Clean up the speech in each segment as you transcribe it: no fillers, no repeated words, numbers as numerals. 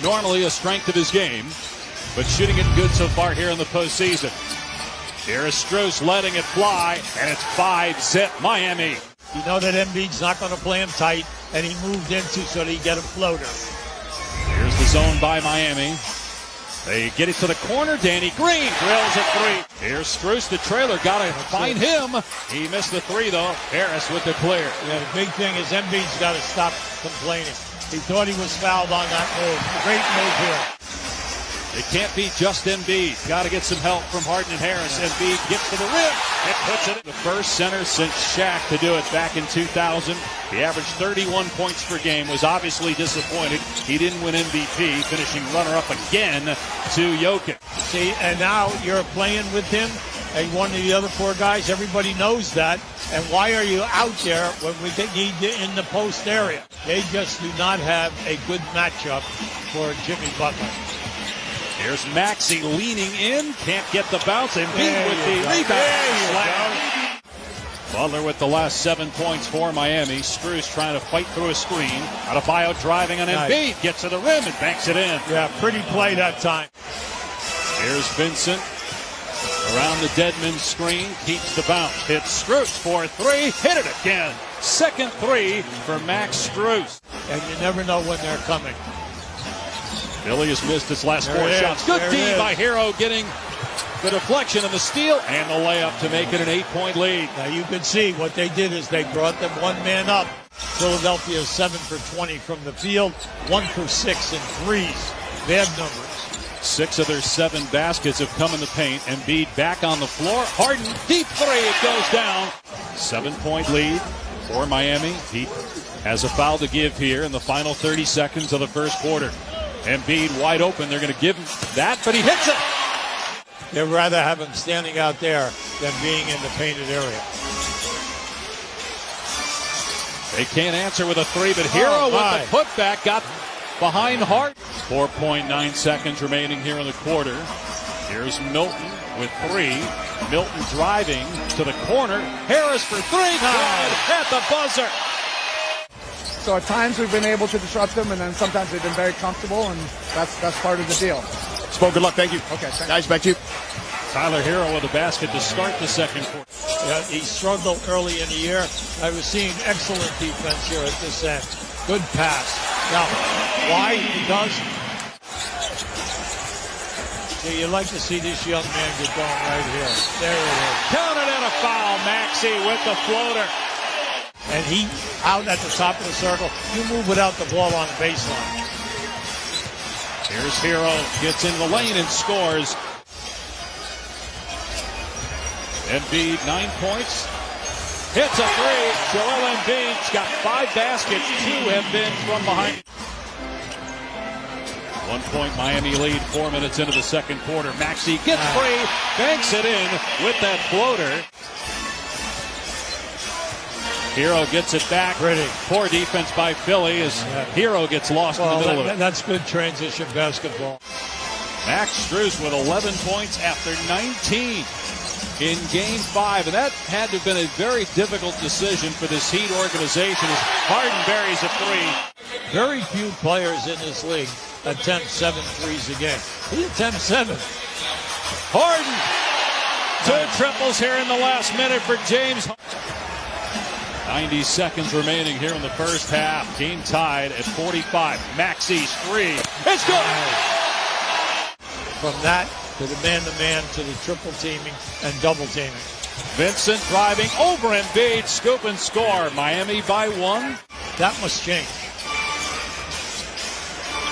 normally a strength of his game, but shooting it good so far here in the postseason. Here is Strus letting it fly, and it's 5-zip Miami. You know that Embiid's not going to play him tight, and he moved into so that he get a floater. Here's the zone by Miami. They get it to the corner. Danny Green drills a three. Here's Strus, the trailer. Got to find him. He missed the three, though. Harris with the clear. Yeah, the big thing is Embiid's got to stop complaining. He thought he was fouled on that move. Great move here. It can't be just Embiid. Got to get some help from Harden and Harris. Embiid gets to the rim and puts it in. The first center since Shaq to do it back in 2000. He averaged 31 points per game, was obviously disappointed. He didn't win MVP, finishing runner-up again to Jokic. See, and now you're playing with him and one of the other four guys. Everybody knows that. And why are you out there when we need you in the post area? They just do not have a good matchup for Jimmy Butler. Here's Maxey leaning in, can't get the bounce, and Embiid with the rebound. Butler with the last 7 points for Miami. Strus trying to fight through a screen. Adebayo driving on Embiid, gets to the rim and banks it in. Yeah, pretty play that time. Here's Vincent around the Deadman screen, keeps the bounce. Hits Strus for three, hit it again. Second three for Max Strus. And you never know when they're coming. Philly has missed its last four shots. Good D by Hero, getting the deflection and the steal and the layup to make it an 8-point lead. Now you can see what they did is they brought them one man up. Philadelphia is 7 for 20 from the field, 1 for 6 in threes. Bad numbers. 6 of their 7 baskets have come in the paint. Embiid back on the floor. Harden, deep three, it goes down. 7-point lead for Miami. He has a foul to give here in the final 30 seconds of the first quarter. Embiid wide open. They're going to give him that, but he hits it. They'd rather have him standing out there than being in the painted area. They can't answer with a three, but Hero with the putback got behind Hart. 4.9 seconds remaining here in the quarter. Here's Milton with three. Milton driving to the corner. Harris for three. Good at the buzzer. So at times we've been able to disrupt them, and then sometimes they've been very comfortable, and that's part of the deal. Spo, good luck. Thank you. Okay, thanks. Guys, back to you. Tyler Hero with a basket to start the second quarter. Yeah, he struggled early in the year. I was seeing excellent defense here at this end. Good pass. Now, why? Because you like to see this young man get going right here. There it is. Counted and a foul. Maxey with the floater. And he out at the top of the circle. You move without the ball on the baseline. Here's Hero. Gets in the lane and scores. Embiid, 9 points. Hits a three. Joel Embiid's got 5 baskets. 2 have been from behind. 1 point Miami lead, 4 minutes into the second quarter. Maxey gets free, banks it in with that floater. Hero gets it back. Pretty. Poor defense by Philly as Hero gets lost in the middle of it. That's good transition basketball. Max Strus with 11 points after 19 in Game 5. And that had to have been a very difficult decision for this Heat organization as Harden buries a three. Very few players in this league attempt 7 threes a game. He attempts 7. Harden. 2 triples here in the last minute for James. 90 seconds remaining here in the first half. Game tied at 45. Maxey's three. It's good. From that to the man-to-man to the triple teaming and double teaming. Vincent driving over Embiid. Scoop and score. Miami by 1. That must change.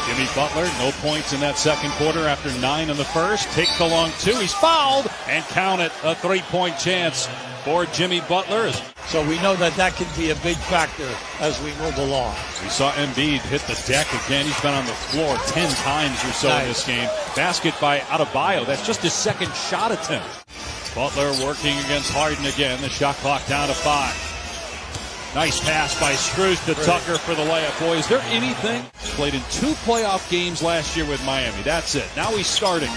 Jimmy Butler, no points in that second quarter after 9 in the first. Takes the long 2. He's fouled and count it. A 3-point chance for Jimmy Butler. So we know that can be a big factor as we move along. We saw Embiid hit the deck again. He's been on the floor 10 times or so in this game. Basket by Adebayo. That's just his second shot attempt. Butler working against Harden again. The shot clock down to 5. Nice pass by Strus to Tucker for the layup. Boy, is there anything? Played in 2 playoff games last year with Miami. That's it. Now he's starting.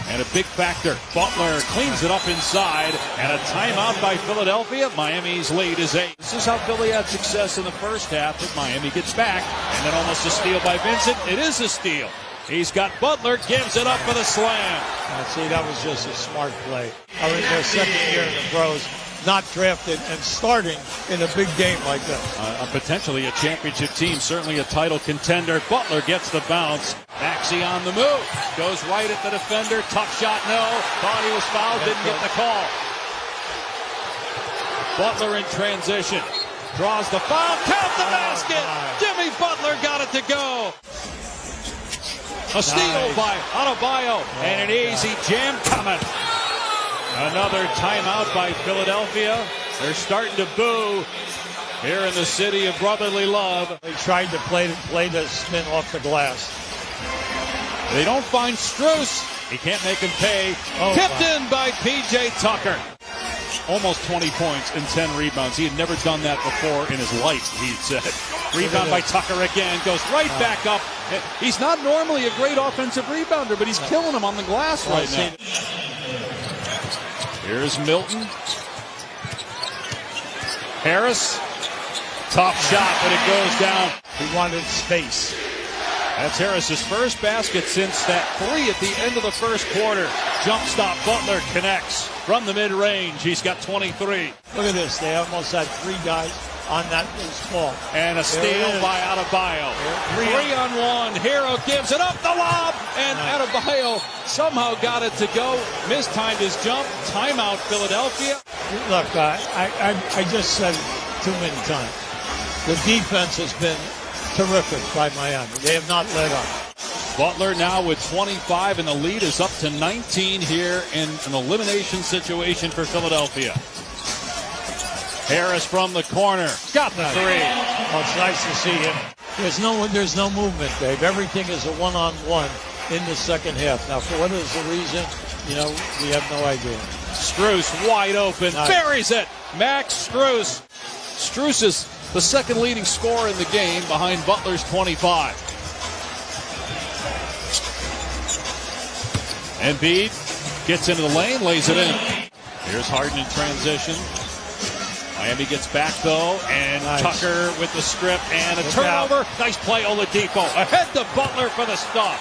and a big factor. Butler cleans it up inside, and a timeout by Philadelphia. Miami's lead is 8. This is how Philly had success in the first half, but Miami gets back, and then almost a steal by Vincent. It is a steal. He's got Butler, gives it up for the slam. See, that was just a smart play. I mean, their second year in the pros, not drafted and starting in a big game like that. Potentially a championship team, certainly a title contender. Butler gets the bounce. Maxey on the move. Goes right at the defender. Tough shot, no. Thought he was fouled, didn't get the call. Butler in transition. Draws the foul. Count the basket. Jimmy Butler got it to go. A steal by Adebayo. And an easy jam coming. Another timeout by Philadelphia. They're starting to boo here in the city of brotherly love. They tried to play the spin off the glass. They don't find Strus. He can't make him pay. Tipped in by P.J. Tucker. Almost 20 points and 10 rebounds. He had never done that before in his life, he said. Rebound by Tucker again. Goes right back up. He's not normally a great offensive rebounder, but he's killing him on the glass right now. Here's Milton. Harris. Tough shot, but it goes down. He wanted space. That's Harris's first basket since that three at the end of the first quarter. Jump stop. Butler connects from the mid-range. He's got 23. Look at this. They almost had 3 guys on that loose ball. And a steal by Adebayo. 3-on-1. Hero gives it up the lob. And Adebayo somehow got it to go. Mistimed his jump. Timeout, Philadelphia. Look, I just said it too many times. The defense has been terrific by Miami. They have not let up. Butler now with 25, and the lead is up to 19 here in an elimination situation for Philadelphia. Harris from the corner. Got the 3. Oh, it's nice to see him. There's no movement, Dave. Everything is a one-on-one in the second half. Now, for what is the reason, we have no idea. Strus wide open. Nice. Buries it. Max Strus. Strus is the second leading scorer in the game behind Butler's 25. Embiid gets into the lane, lays it in. Here's Harden in transition. Miami gets back, though, and nice. Tucker with the strip and a turnover. Nice play, Oladipo. Ahead to Butler for the stop.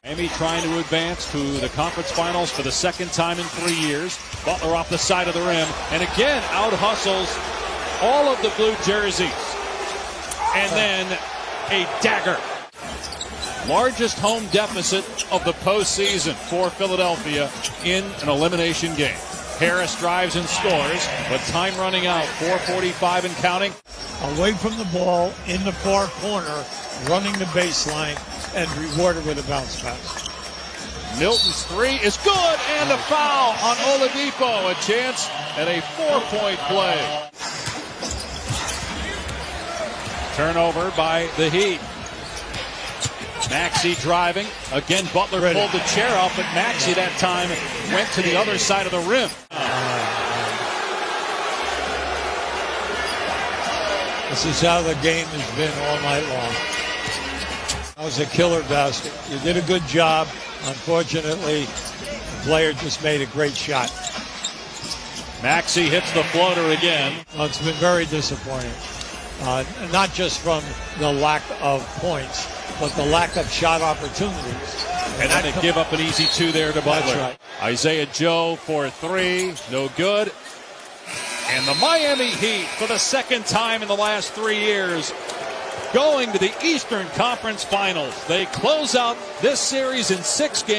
Miami trying to advance to the conference finals for the second time in 3 years. Butler off the side of the rim, and again out-hustles all of the blue jerseys. And then a dagger. Largest home deficit of the postseason for Philadelphia in an elimination game. Harris drives and scores, but time running out. 4:45 and counting. Away from the ball, in the far corner, running the baseline, and rewarded with a bounce pass. Milton's 3 is good, and a foul on Oladipo. A chance at a 4-point play. Turnover by the Heat. Maxey driving. Again, Butler pulled the chair up, but Maxey that time went to the other side of the rim. This is how the game has been all night long. That was a killer basket. You did a good job. Unfortunately, the player just made a great shot. Maxey hits the floater again. Well, it's been very disappointing. Not just from the lack of points, but the lack of shot opportunities. And then they give up an easy 2 there to Butler. That's right. Isaiah Joe for 3, no good. And the Miami Heat, for the second time in the last 3 years, going to the Eastern Conference Finals. They close out this series in 6 games.